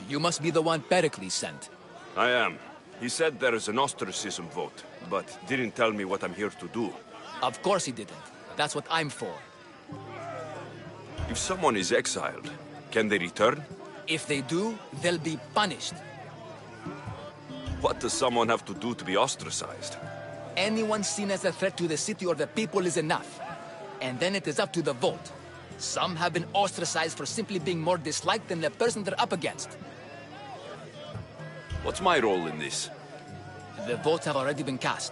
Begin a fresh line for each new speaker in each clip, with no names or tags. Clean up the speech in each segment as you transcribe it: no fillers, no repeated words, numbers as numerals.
You must be the one Pericles sent.
I am. He said there is an ostracism vote, but didn't tell me what I'm here to do.
Of course he didn't. That's what I'm for.
If someone is exiled, can they return?
If they do, they'll be punished.
What does someone have to do to be ostracized?
Anyone seen as a threat to the city or the people is enough. And then it is up to the vote. Some have been ostracized for simply being more disliked than the person they're up against.
What's my role in this?
The votes have already been cast.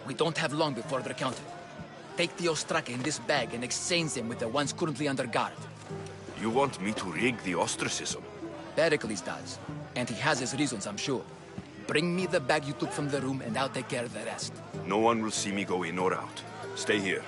We don't have long before they're counted. Take the ostraka in this bag and exchange them with the ones currently under guard.
You want me to rig the ostracism?
Pericles does. And he has his reasons, I'm sure. Bring me the bag you took from the room and I'll take care of the rest.
No one will see me go in or out. Stay here.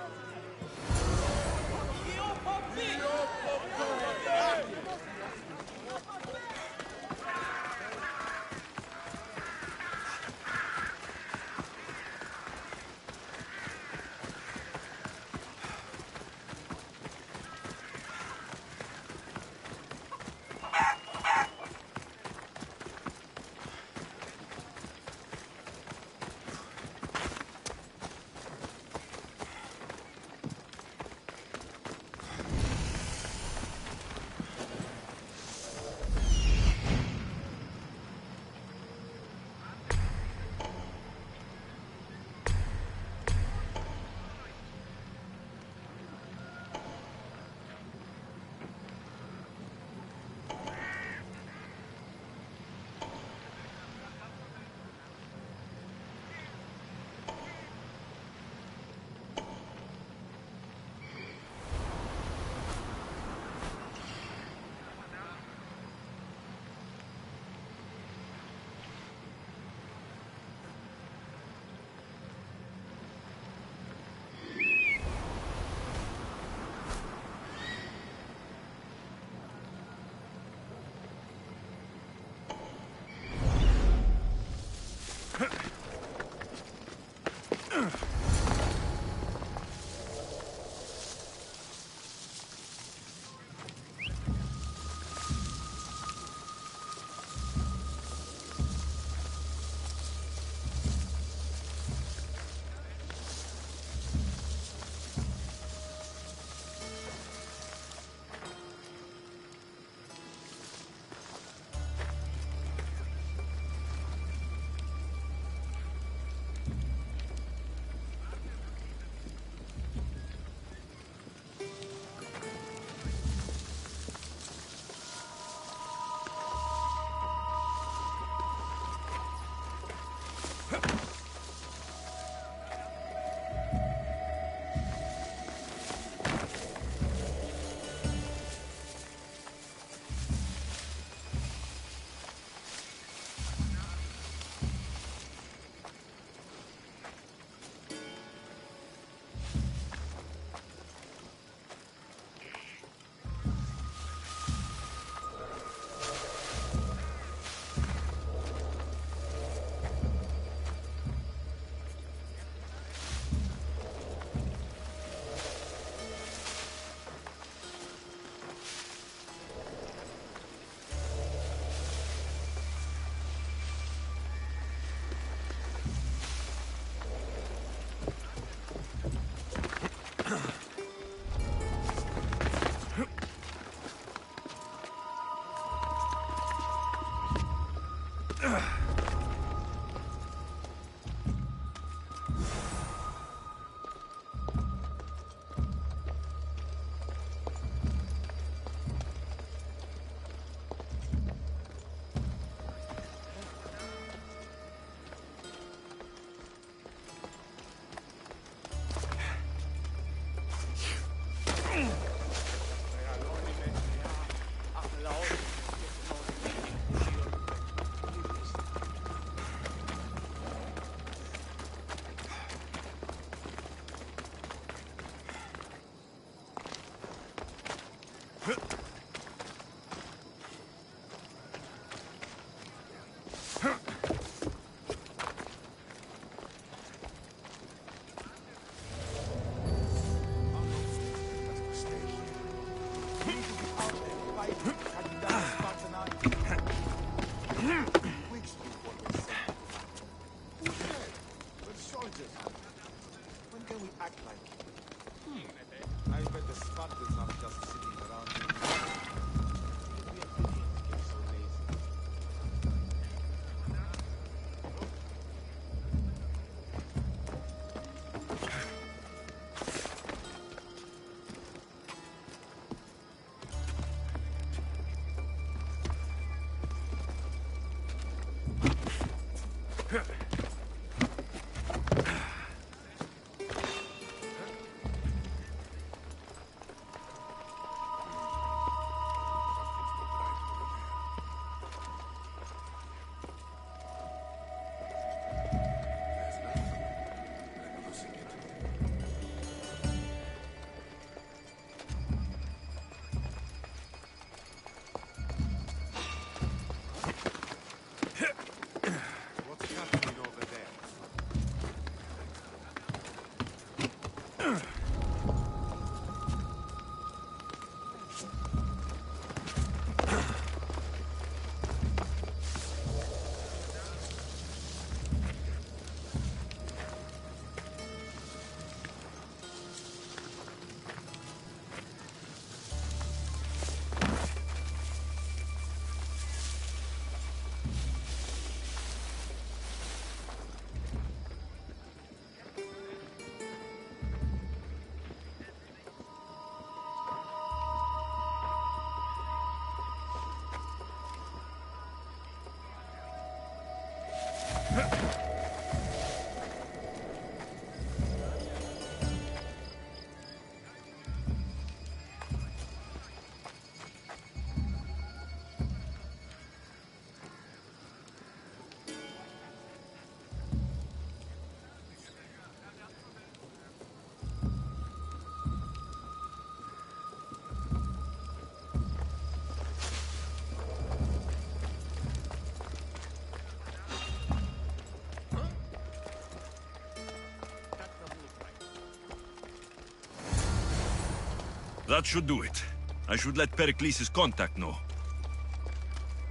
That should do it. I should let Pericles' contact know.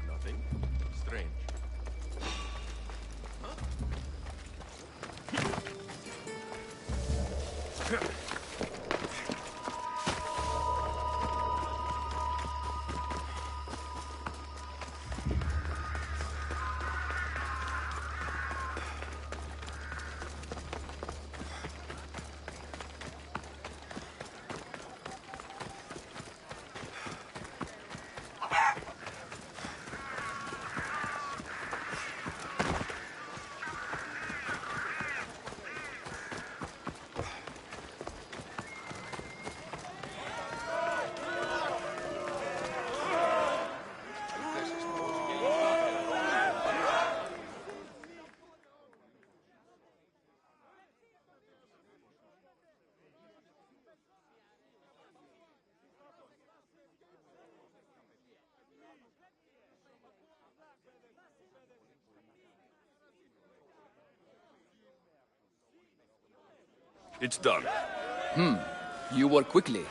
Nothing strange. It's done.
You work quickly.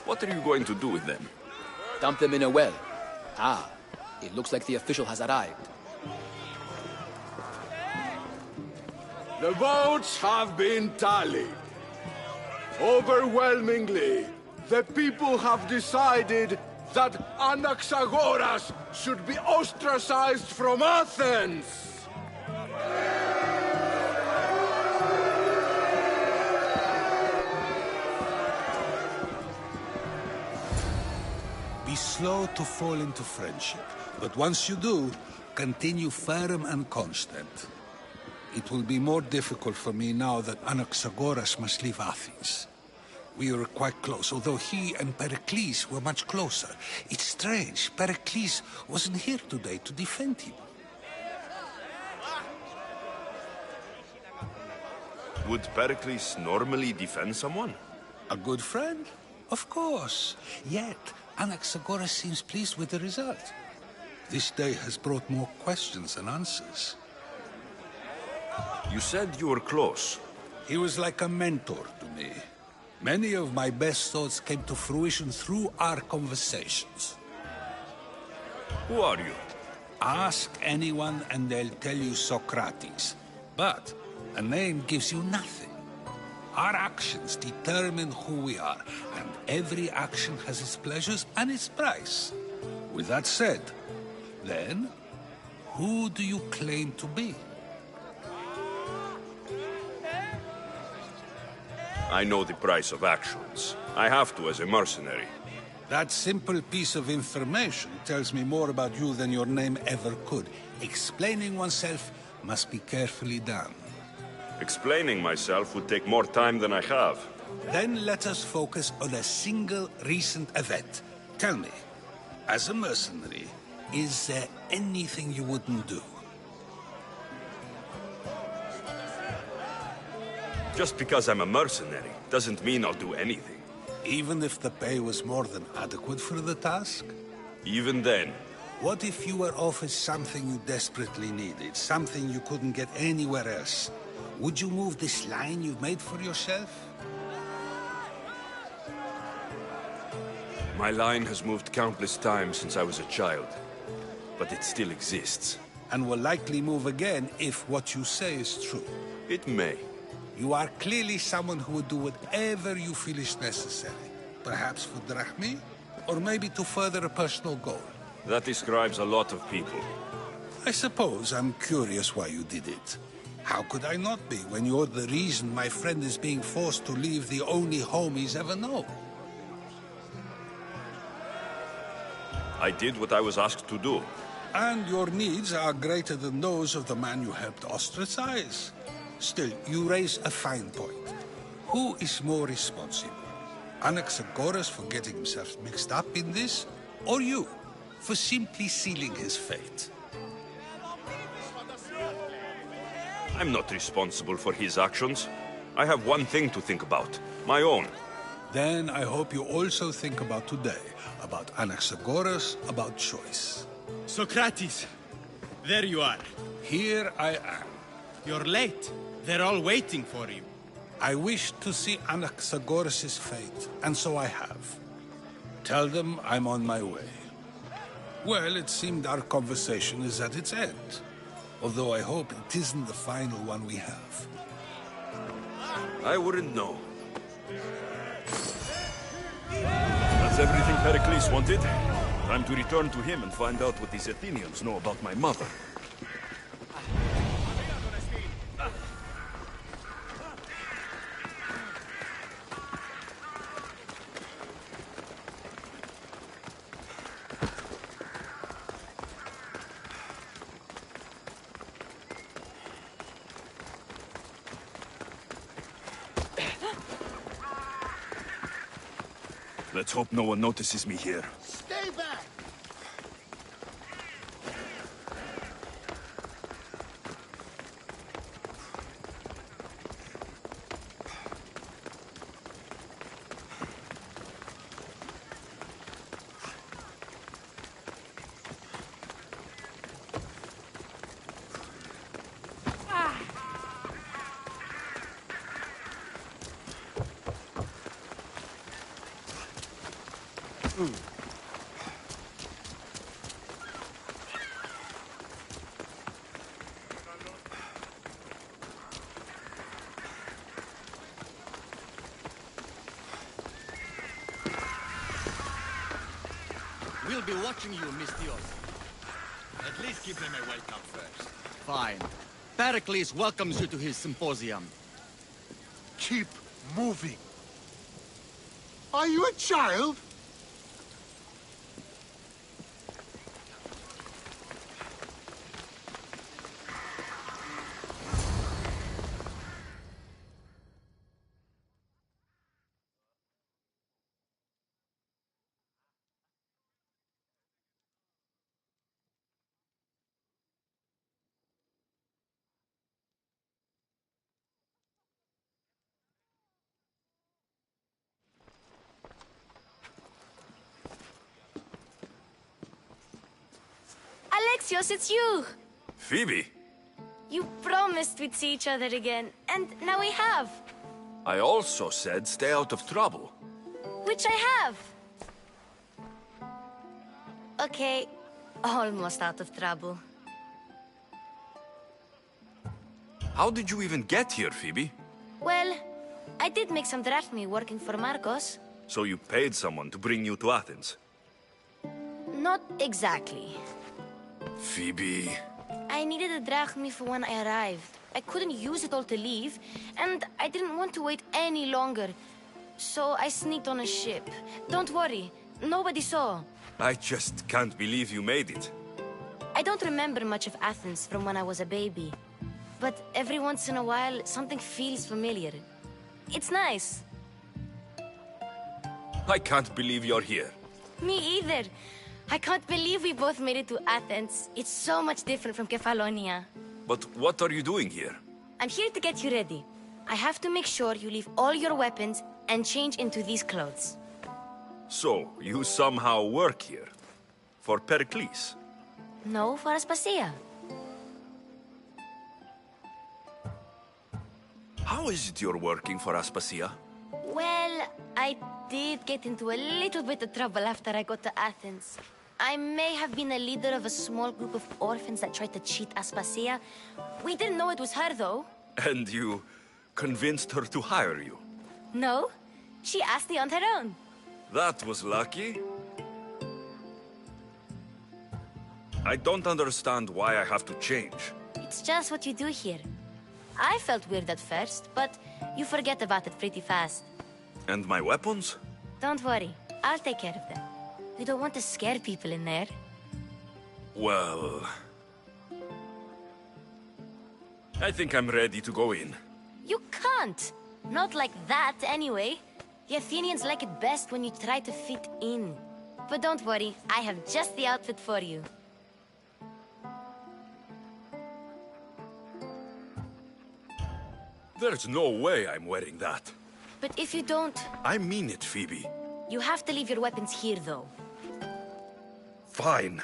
What are you going to do with them?
Dump them in a well. Ah, it looks like the official has arrived.
The votes have been tallied. Overwhelmingly, the people have decided that Anaxagoras should be ostracized from Athens!
Be slow to fall into friendship, but once you do, continue firm and constant. It will be more difficult for me now that Anaxagoras must leave Athens. We were quite close, although he and Pericles were much closer. It's strange, Pericles wasn't here today to defend him.
Would Pericles normally defend someone?
A good friend? Of course. Yet, Anaxagoras seems pleased with the result. This day has brought more questions than answers.
You said you were close.
He was like a mentor to me. Many of my best thoughts came to fruition through our conversations.
Who are you?
Ask anyone and they'll tell you Socrates. But a name gives you nothing. Our actions determine who we are, and every action has its pleasures and its price. With that said, then, who do you claim to be?
I know the price of actions. I have to as a mercenary.
That simple piece of information tells me more about you than your name ever could. Explaining oneself must be carefully done.
Explaining myself would take more time than I have.
Then let us focus on a single recent event. Tell me, as a mercenary, is there anything you wouldn't do?
Just because I'm a mercenary doesn't mean I'll do anything.
Even if the pay was more than adequate for the task?
Even then,
What if you were offered something you desperately needed, something you couldn't get anywhere else? Would you move this line you've made for yourself?
my line has moved countless times since I was a child. But it still exists.
And will likely move again if what you say is true.
It may.
You are clearly someone who would do whatever you feel is necessary. Perhaps for drachmi, or maybe to further a personal goal.
That describes a lot of people.
I suppose I'm curious why you did it. How could I not be when you're the reason my friend is being forced to leave the only home he's ever known?
I did what I was asked to do.
And your needs are greater than those of the man you helped ostracize. Still, you raise a fine point. Who is more responsible? Anaxagoras for getting himself mixed up in this, or you, for simply sealing his fate?
I'm not responsible for his actions. I have one thing to think about. My own.
Then I hope you also think about today. About Anaxagoras, about choice.
Socrates! There you are.
Here I am.
You're late. They're all waiting for you.
I wish to see Anaxagoras' fate, and so I have. Tell them I'm on my way. Well, it seemed our conversation is at its end. Although I hope it isn't the final one we have.
I wouldn't know. That's everything Pericles wanted. Time to return to him and find out what these Athenians know about my mother. Let's hope no one notices me here.
Stay back!
We'll be watching you, Mistios. At least give them a welcome first. Fine. Pericles welcomes you to his symposium.
Keep moving. Are you a child?
Alexios, it's you!
Phoebe!
You promised we'd see each other again, and now we have.
I also said stay out of trouble.
Which I have. Okay, almost out of trouble.
How did you even get here, Phoebe?
Well, I did make some drachmi working for Marcos.
So you paid someone to bring you to Athens?
Not exactly.
Phoebe...
I needed a drachmi for when I arrived. I couldn't use it all to leave, and I didn't want to wait any longer. So I sneaked on a ship. Don't worry, nobody saw.
I just can't believe you made it.
I don't remember much of Athens from when I was a baby. But every once in a while, something feels familiar. It's nice.
I can't believe you're here.
Me either. I can't believe we both made it to Athens. It's so much different from Kefalonia.
But what are you doing here?
I'm here to get you ready. I have to make sure you leave all your weapons and change into these clothes.
So, you somehow work here? For Pericles?
No, for Aspasia.
How is it you're working for Aspasia?
Well, I did get into a little bit of trouble after I got to Athens. I may have been a leader of a small group of orphans that tried to cheat Aspasia. We didn't know it was her, though.
And you convinced her to hire you?
No, she asked me on her own.
That was lucky. I don't understand why I have to change.
It's just what you do here. I felt weird at first, but you forget about it pretty fast.
And my weapons?
Don't worry, I'll take care of them. We don't want to scare people in there.
Well... I think I'm ready to go in.
You can't! Not like that, anyway. The Athenians like it best when you try to fit in. But don't worry, I have just the outfit for you.
There's no way I'm wearing that.
But if you don't,
I mean it, Phoebe.
you have to leave your weapons here, though.
Fine.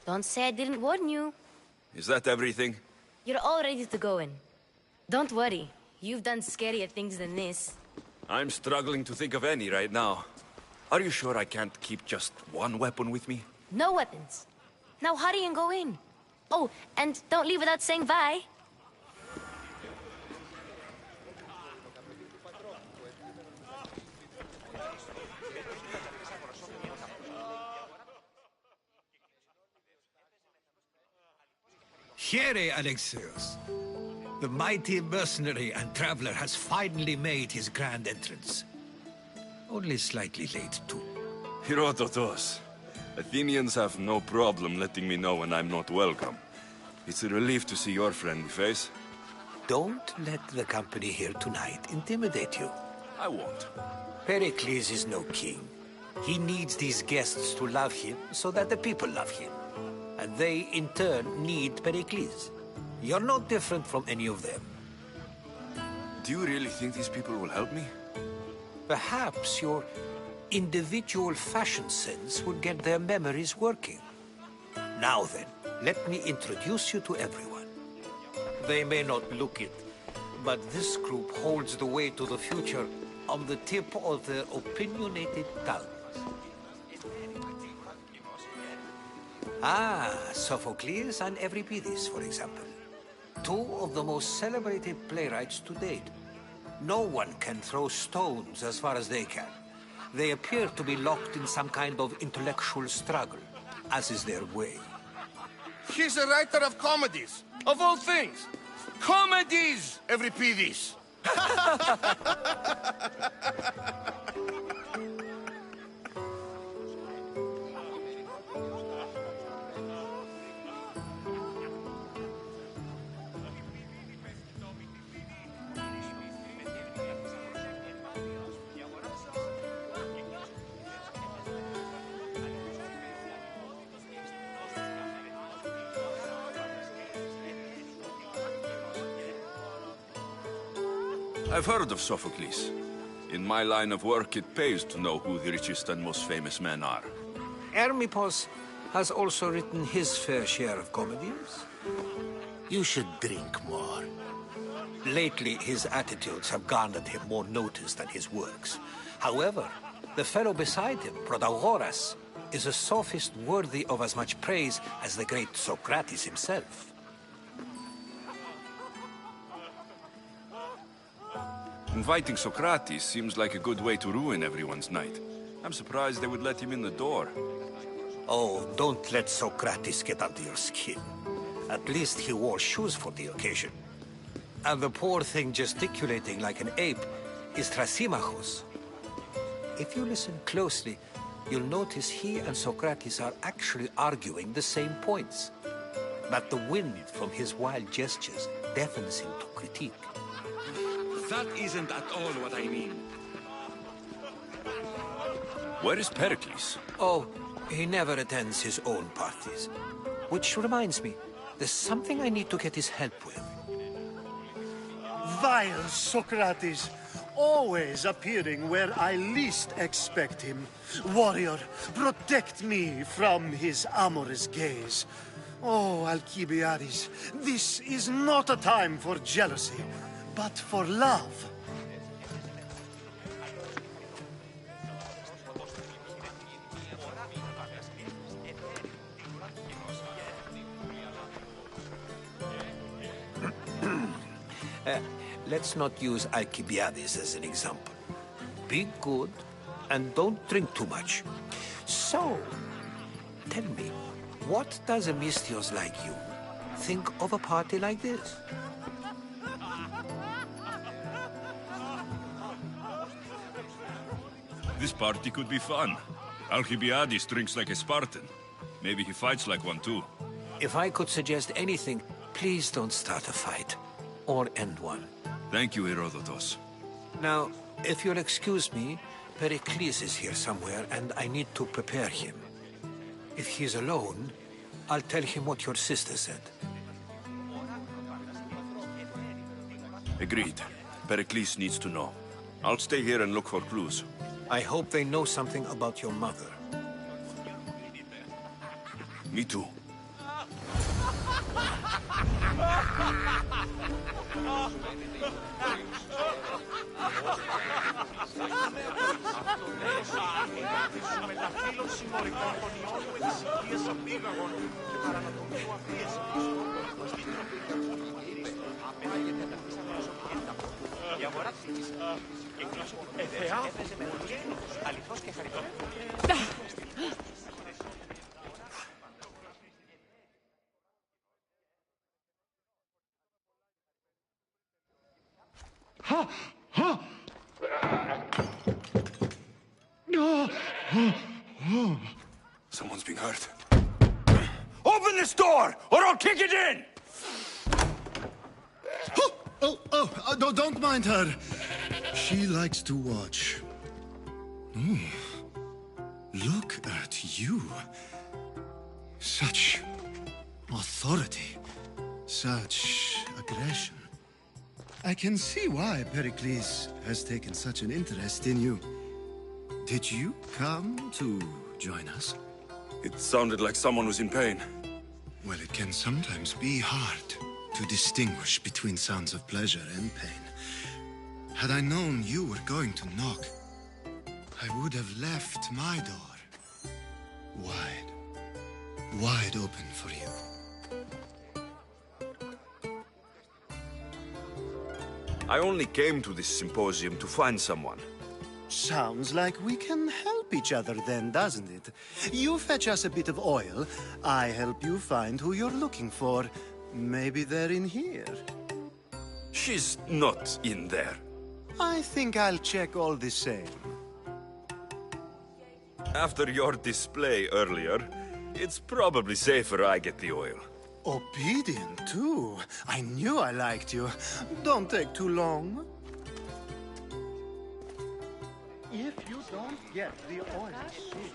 Don't say I didn't warn you.
Is that everything?
You're all ready to go in. Don't worry. You've done scarier things than this.
I'm struggling to think of any right now. Are you sure I can't keep just one weapon with me?
No weapons. Now hurry and go in. Oh, and don't leave without saying bye.
Here, Alexios. The mighty mercenary and traveler has finally made his grand entrance. Only slightly late, too.
Herodotos. Athenians have no problem letting me know when I'm not welcome. It's a relief to see your friendly face.
Don't let the company here tonight intimidate you.
I won't.
Pericles is no king. He needs these guests to love him so that the people love him. And they, in turn, need Pericles. You're no different from any of them.
Do you really think these people will help me?
Perhaps your individual fashion sense will get their memories working. Now then, let me introduce you to everyone. They may not look it, but this group holds the way to the future on the tip of their opinionated tongues. Ah, Sophocles and Euripides, for example. Two of the most celebrated playwrights to date. No one can throw stones as far as they can. They appear to be locked in some kind of intellectual struggle, as is their way.
He's a writer of comedies, of all things. Comedies, Euripides.
I've heard of Sophocles. In my line of work, it pays to know who the richest and most famous men are.
Hermippos has also written his fair share of comedies.
You should drink more.
Lately, his attitudes have garnered him more notice than his works. However, the fellow beside him, Protagoras, is a sophist worthy of as much praise as the great Socrates himself.
Inviting Socrates seems like a good way to ruin everyone's night. I'm surprised they would let him in the door.
Oh, don't let Socrates get under your skin. At least he wore shoes for the occasion. And the poor thing gesticulating like an ape is Thrasymachos. If you listen closely, you'll notice he and Socrates are actually arguing the same points. But the wind from his wild gestures deafens him to critique.
That isn't at all what I mean.
Where is Pericles?
Oh, he never attends his own parties. Which reminds me, there's something I need to get his help with.
Vile Socrates, always appearing where I least expect him. Warrior, protect me from his amorous gaze. Oh, Alcibiades, this is not a time for jealousy, but for love.
Let's not use Alcibiades as an example. Be good, and don't drink too much. So, tell me, what does a Misthios like you think of a party like this?
This party could be fun. Alcibiades drinks like a Spartan. Maybe he fights like one too.
If I could suggest anything, please don't start a fight. Or end one.
Thank you, Herodotos.
Now, if you'll excuse me, Pericles is here somewhere, and I need to prepare him. If he's alone, I'll tell him what your sister said.
Agreed. Pericles needs to know. I'll stay here and look for clues.
I hope they know something about your mother.
Me too. Someone's being hurt. Open this door, or I'll kick it in!
No, don't mind her. She likes to watch. Look at you. Such authority. Such aggression. I can see why Pericles has taken such an interest in you. Did you come to join us?
It sounded like someone was in pain.
Well, it can sometimes be hard to distinguish between sounds of pleasure and pain. Had I known you were going to knock, I would have left my door wide open for you.
I only came to this symposium to find someone.
Sounds like we can help each other then, doesn't it? You fetch us a bit of oil, I help you find who you're looking for. Maybe they're in here.
She's not in there.
I think I'll check all the same.
After your display earlier, it's probably safer I get the oil.
Obedient, too. I knew I liked you. Don't take too long. If you don't get the oil soon...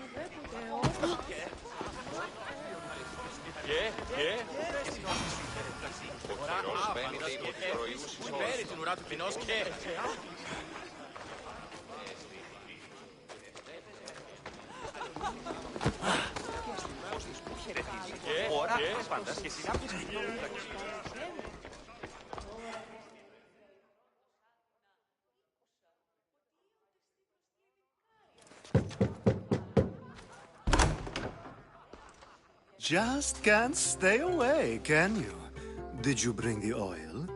Just can't stay away, can you? Did you bring the oil?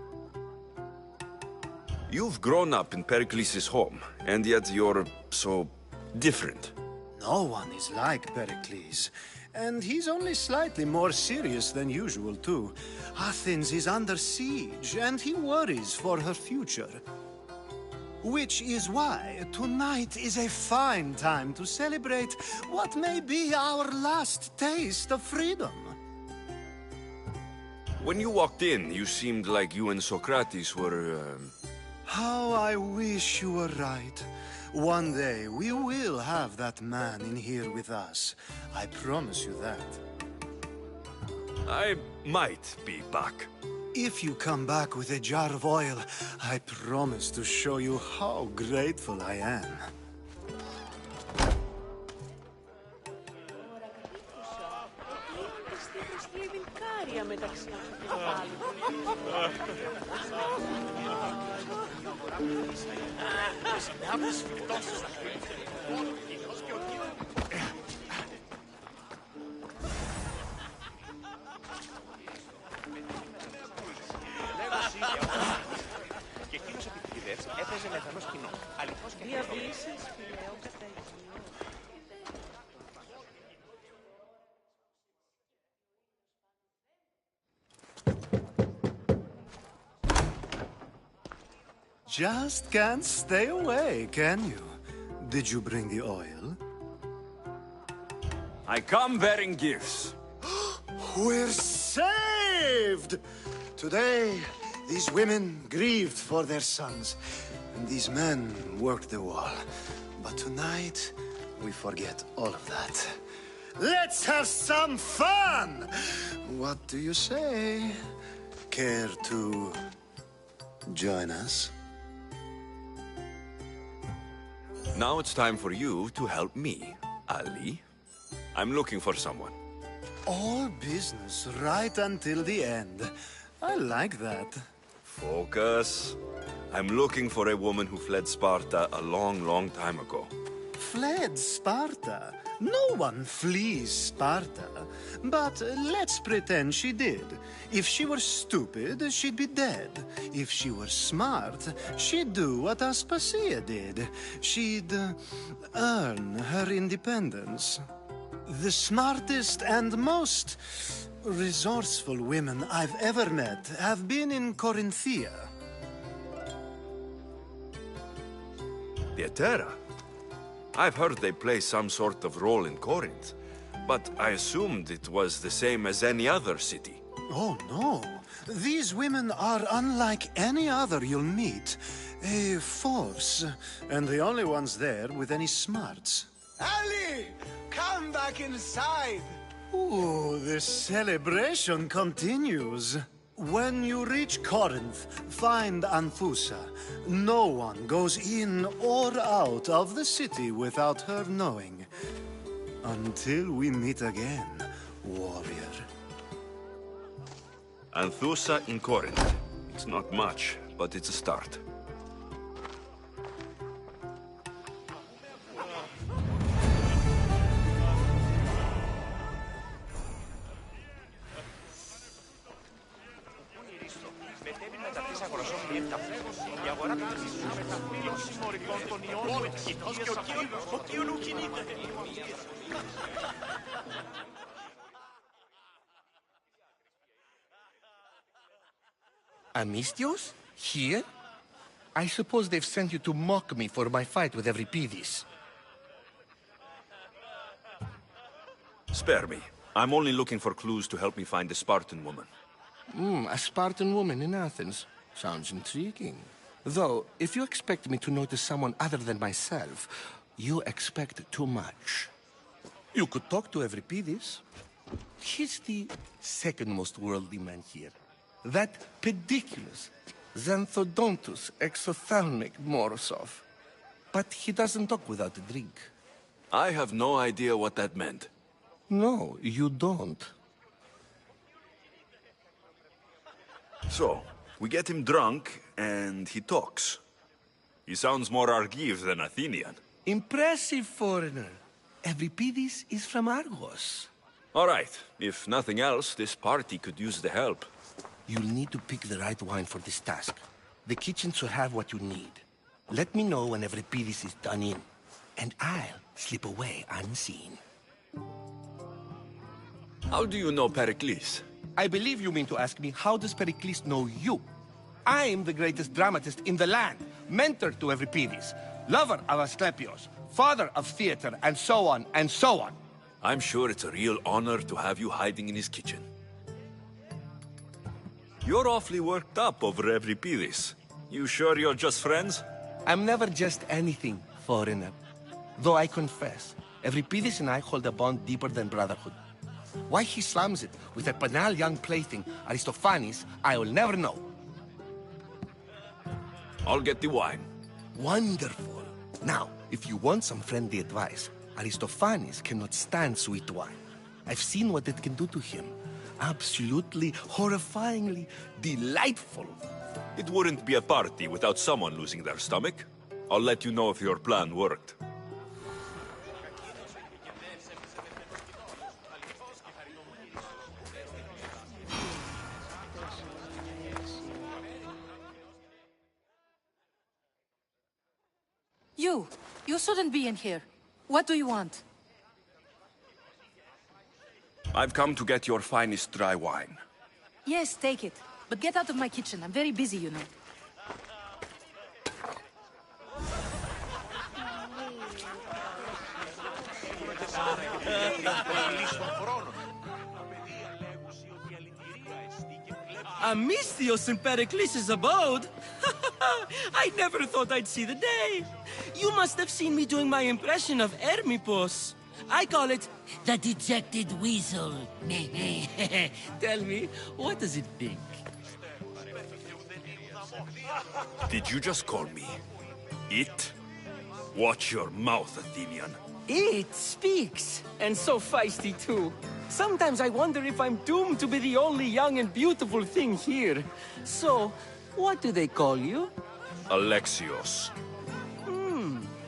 You've grown up in Pericles' home, and yet you're so different.
No one is like Pericles. And he's only slightly more serious than usual, too. Athens is under siege, and he worries for her future. Which is why tonight is a fine time to celebrate what may be our last taste of freedom.
When you walked in, you seemed like you and Socrates were,
How I wish you were right. One day we will have that man in here with us. I promise you that.
I might be back.
If you come back with a jar of oil, I promise to show you how grateful I am. Just can't stay away, can you? Did you bring the oil?
I come bearing gifts.
We're saved! Today, these women grieved for their sons, and these men worked the wall. But tonight, we forget all of that. Let's have some fun! What do you say? Care to join us?
Now it's time for you to help me, Ali. I'm looking for someone.
All business right until the end. I like that.
Focus. I'm looking for a woman who fled Sparta a long, long time ago.
Fled Sparta? No one flees Sparta. But let's pretend she did. If she were stupid, she'd be dead. If she were smart, she'd do what Aspasia did. She'd earn her independence. The smartest and most resourceful women I've ever met have been in Corinthia.
Pietera? I've heard they play some sort of role in Corinth, but I assumed it was the same as any other city.
Oh, no. These women are unlike any other you'll meet. A force, and the only ones there with any smarts.
Ali! Come back inside!
Ooh, the celebration continues. When you reach Corinth, find Anthusa. No one goes in or out of the city without her knowing. Until we meet again, warrior.
Anthusa in Corinth. It's not much, but it's a start.
Amistios? Here? I suppose they've sent you to mock me for my fight with Euripides.
Spare me. I'm only looking for clues to help me find a Spartan woman.
A Spartan woman in Athens. Sounds intriguing. Though, if you expect me to notice someone other than myself, you expect too much. You could talk to Euripides. He's the second most worldly man here. That pediculous, xanthodontus exophthalmic Morosov. But he doesn't talk without a drink.
I have no idea what that meant.
No, you don't.
So, we get him drunk, and he talks. He sounds more Argive than Athenian.
Impressive, foreigner. Euripides is from Argos.
All right. If nothing else, this party could use the help.
You'll need to pick the right wine for this task. The kitchen should have what you need. Let me know when Euripides is done in, and I'll slip away unseen.
How do you know Pericles?
I believe you mean to ask me, how does Pericles know you? I'm the greatest dramatist in the land, mentor to Euripides, lover of Asclepios, father of theater, and so on, and so on.
I'm sure it's a real honor to have you hiding in his kitchen. You're awfully worked up over Euripides. You sure you're just friends?
I'm never just anything, foreigner. Though I confess, Euripides and I hold a bond deeper than brotherhood. Why he slams it with a banal young plaything, Aristophanes, I will never know.
I'll get the wine.
Wonderful. Now, if you want some friendly advice, Aristophanes cannot stand sweet wine. I've seen what it can do to him. Absolutely, horrifyingly delightful.
It wouldn't be a party without someone losing their stomach. I'll let you know if your plan worked.
You shouldn't be in here. What do you want?
I've come to get your finest dry wine.
Yes, take it. But get out of my kitchen. I'm very busy, you know.
Amistios in Pericles' abode? I never thought I'd see the day. You must have seen me doing my impression of Hermippos. I call it the dejected weasel. Tell me, what does it think?
Did you just call me it? Watch your mouth, Athenian.
It speaks, and so feisty too. Sometimes I wonder if I'm doomed to be the only young and beautiful thing here. So, what do they call you?
Alexios.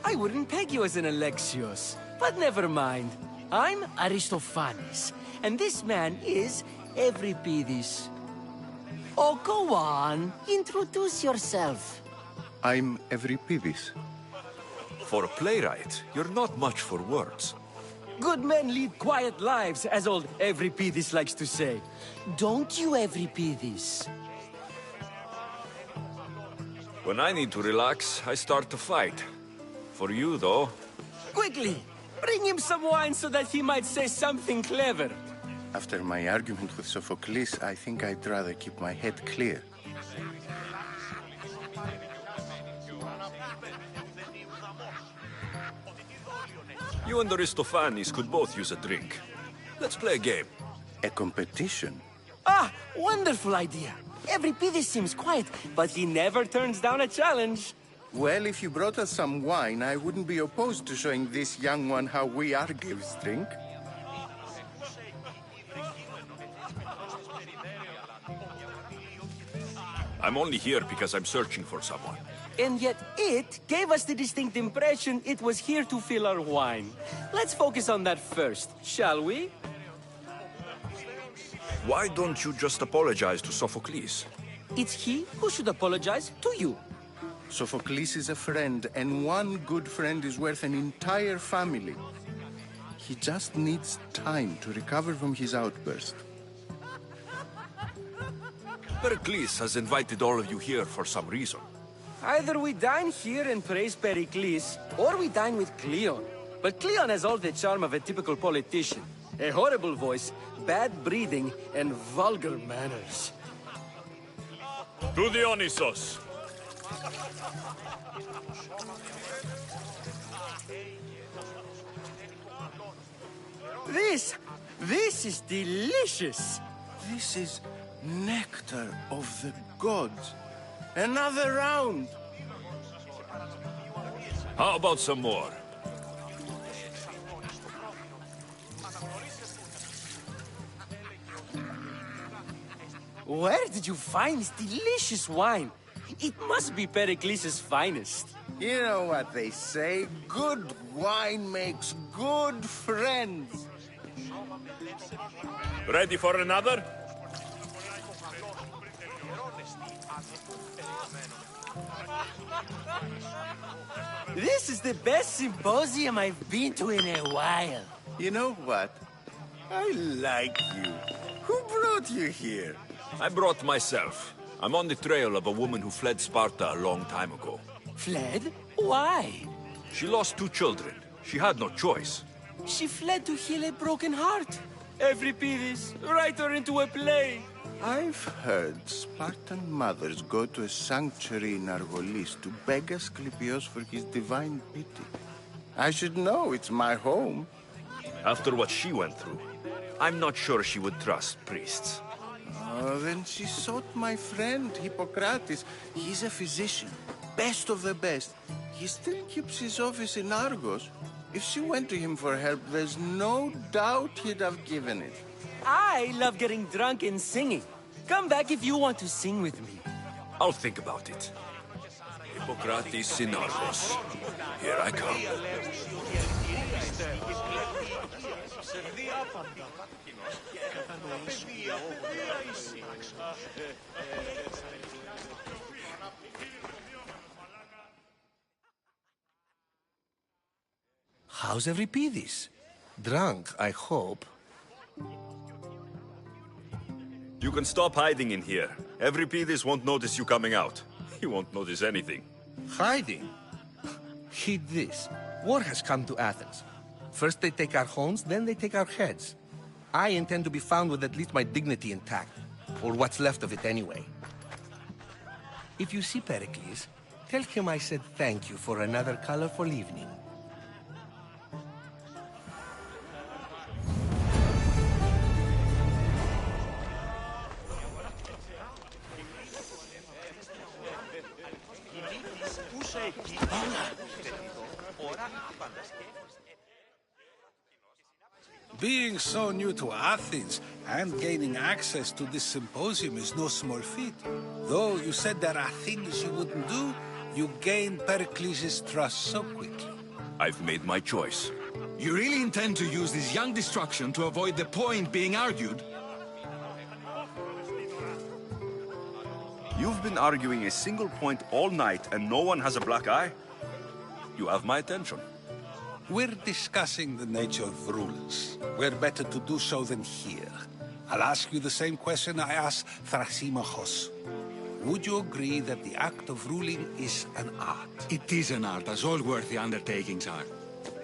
I wouldn't peg you as an Alexios, but never mind. I'm Aristophanes, and this man is Euripides. Oh, go on. Introduce yourself.
I'm Euripides.
For a playwright, you're not much for words.
Good men lead quiet lives, as old Euripides likes to say. Don't you, Euripides?
When I need to relax, I start to fight. For you, though...
Quickly! Bring him some wine so that he might say something clever.
After my argument with Sophocles, I think I'd rather keep my head clear.
You and Aristophanes could both use a drink. Let's play a game.
A competition?
Ah, wonderful idea. Euripides seems quiet, but he never turns down a challenge.
Well, if you brought us some wine, I wouldn't be opposed to showing this young one how we Argives drink.
I'm only here because I'm searching for someone.
And yet it gave us the distinct impression it was here to fill our wine. Let's focus on that first, shall we?
Why don't you just apologize to Sophocles?
It's he who should apologize to you.
Sophocles is a friend, and one good friend is worth an entire family. He just needs time to recover from his outburst.
Pericles has invited all of you here for some reason.
Either we dine here and praise Pericles, or we dine with Cleon. But Cleon has all the charm of a typical politician. A horrible voice, bad breeding, and vulgar manners.
To Dionysos!
This is delicious!
This is nectar of the gods. Another round!
How about some more?
Where did you find this delicious wine? It must be Pericles' finest.
You know what they say, good wine makes good friends.
Ready for another?
This is the best symposium I've been to in a while.
You know what? I like you. Who brought you here?
I brought myself. I'm on the trail of a woman who fled Sparta a long time ago.
Fled? Why?
She lost 2 children. She had no choice.
She fled to heal a broken heart. Euripides, write her into a play.
I've heard Spartan mothers go to a sanctuary in Argolis to beg Asclepios for his divine pity. I should know, it's my home.
After what she went through, I'm not sure she would trust priests.
Oh, then she sought my friend, Hippocrates. He's a physician, best of the best. He still keeps his office in Argos. If she went to him for help, there's no doubt he'd have given it.
I love getting drunk and singing. Come back if you want to sing with me.
I'll think about it. Hippocrates in Argos. Here I come.
How's Euripides? Drunk, I hope.
You can stop hiding in here. Euripides won't notice you coming out. He won't notice anything.
Hiding? Heed this. War has come to Athens. First they take our homes, then they take our heads. I intend to be found with at least my dignity intact. Or what's left of it anyway. If you see Pericles, tell him I said thank you for another colorful evening.
Being so new to Athens and gaining access to this symposium is no small feat. Though you said there are things you wouldn't do, you gained Pericles' trust so quickly.
I've made my choice.
You really intend to use this young destruction to avoid the point being argued?
You've been arguing a single point all night and no one has a black eye? You have my attention.
We're discussing the nature of rulers. Where better to do so than here? I'll ask you the same question I asked Thrasymachos. Would you agree that the act of ruling is an art?
It is an art, as all worthy undertakings are.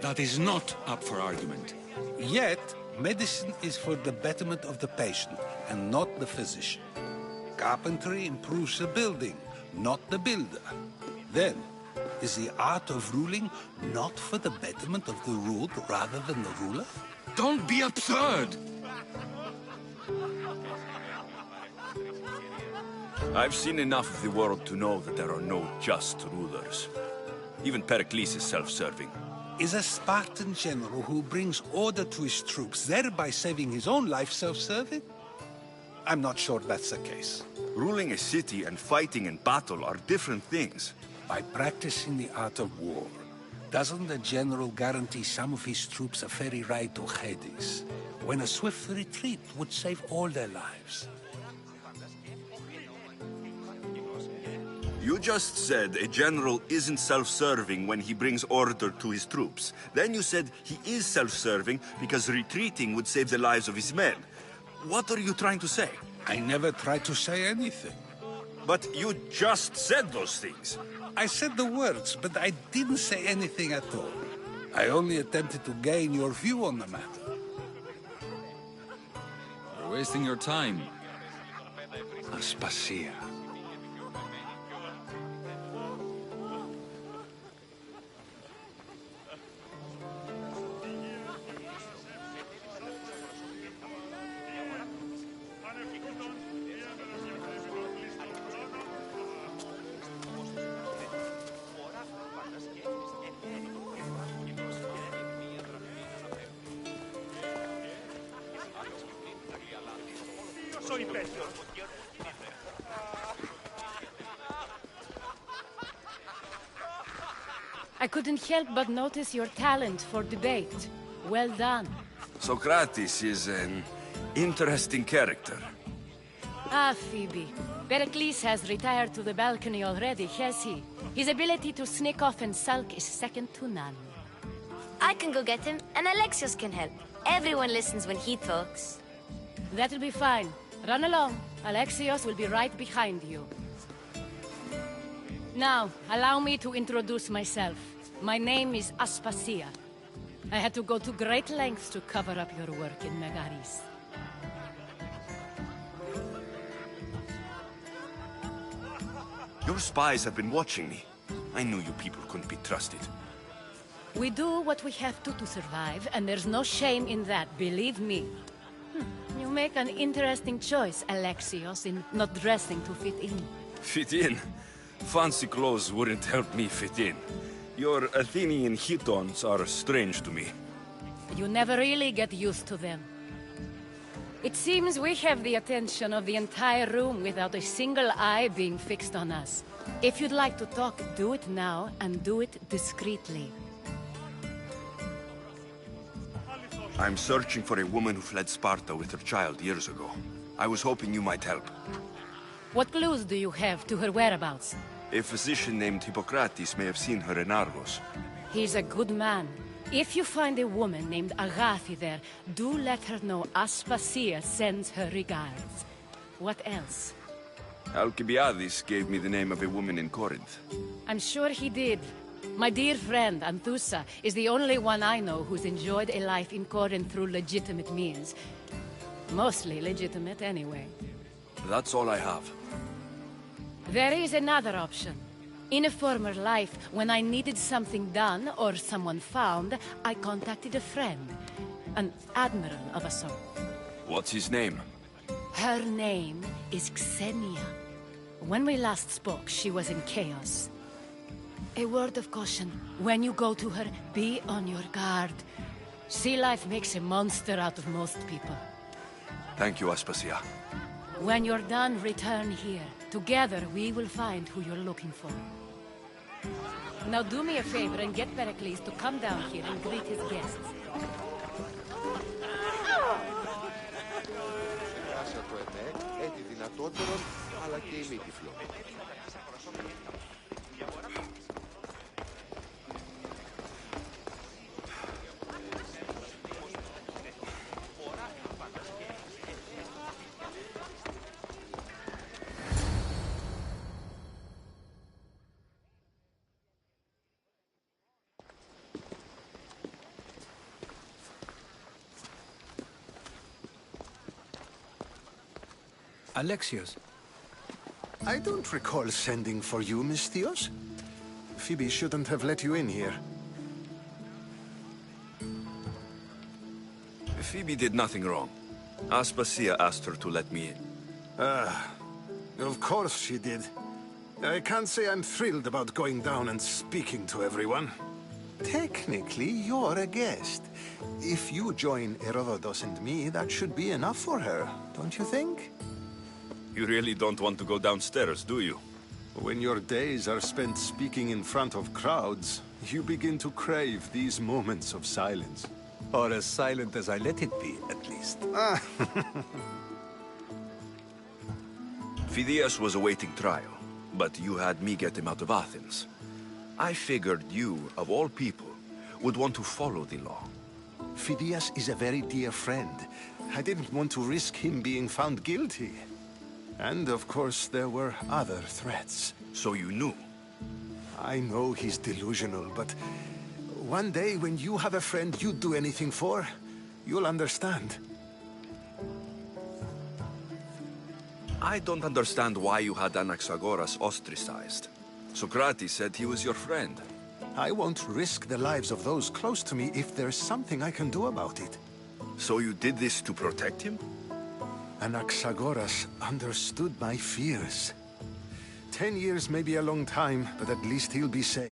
That is not up for argument.
Yet, medicine is for the betterment of the patient, and not the physician. Carpentry improves the building, not the builder. Then, is the art of ruling not for the betterment of the ruled rather than the ruler?
Don't be absurd!
I've seen enough of the world to know that there are no just rulers. Even Pericles is self-serving.
Is a Spartan general who brings order to his troops, thereby saving his own life, self-serving? I'm not sure that's the case.
Ruling a city and fighting in battle are different things.
By practicing the art of war, doesn't the general guarantee some of his troops a ferry ride to Hades, when a swift retreat would save all their lives?
You just said a general isn't self-serving when he brings order to his troops. Then you said he is self-serving because retreating would save the lives of his men. What are you trying to say?
I never tried to say anything.
But you just said those things.
I said the words, but I didn't say anything at all. I only attempted to gain your view on the matter.
You're wasting your time. Aspasia.
I couldn't help but notice your talent for debate. Well done.
Socrates is an interesting character.
Ah, Phoebe. Pericles has retired to the balcony already, has he? His ability to sneak off and sulk is second to none.
I can go get him, and Alexios can help. Everyone listens when he talks.
That'll be fine. Run along. Alexios will be right behind you. Now, allow me to introduce myself. My name is Aspasia. I had to go to great lengths to cover up your work in Megaris.
Your spies have been watching me. I knew you people couldn't be trusted.
We do what we have to survive, and there's no shame in that, believe me. You make an interesting choice, Alexios, in not dressing to fit in.
Fit in? Fancy clothes wouldn't help me fit in. Your Athenian chitons are strange to me.
You never really get used to them. It seems we have the attention of the entire room without a single eye being fixed on us. If you'd like to talk, do it now, and do it discreetly.
I'm searching for a woman who fled Sparta with her child years ago. I was hoping you might help.
What clues do you have to her whereabouts?
A physician named Hippocrates may have seen her in Argos.
He's a good man. If you find a woman named Agathi there, do let her know Aspasia sends her regards. What else?
Alcibiades gave me the name of a woman in Corinth.
I'm sure he did. My dear friend, Anthusa, is the only one I know who's enjoyed a life in Corinth through legitimate means. Mostly legitimate, anyway.
That's all I have.
There is another option. In a former life, when I needed something done or someone found, I contacted a friend. An admiral of a sort.
What's his name?
Her name is Xenia. When we last spoke, she was in chaos. A word of caution. When you go to her, be on your guard. Sea life makes a monster out of most people.
Thank you, Aspasia.
When you're done, return here. Together, we will find who you're looking for. Now do me a favor and get Pericles to come down here and greet his guests.
Έχει δυνατότερον, αλλά και ημίτυφλο.
Alexios.
I don't recall sending for you, Misthios. Phoebe shouldn't have let you in here.
Phoebe did nothing wrong. Aspasia asked her to let me in.
Of course she did. I can't say I'm thrilled about going down and speaking to everyone. Technically, you're a guest. If you join Herodotus and me, that should be enough for her, don't you think?
You really don't want to go downstairs, do you?
When your days are spent speaking in front of crowds, you begin to crave these moments of silence.
Or as silent as I let it be, at least.
Phidias was awaiting trial, but you had me get him out of Athens. I figured you, of all people, would want to follow the law.
Phidias is a very dear friend. I didn't want to risk him being found guilty. And, of course, there were other threats.
So you knew?
I know he's delusional, but one day when you have a friend you'd do anything for, you'll understand.
I don't understand why you had Anaxagoras ostracized. Socrates said he was your friend.
I won't risk the lives of those close to me if there's something I can do about it.
So you did this to protect him?
Anaxagoras understood my fears. 10 years may be a long time, but at least he'll be safe.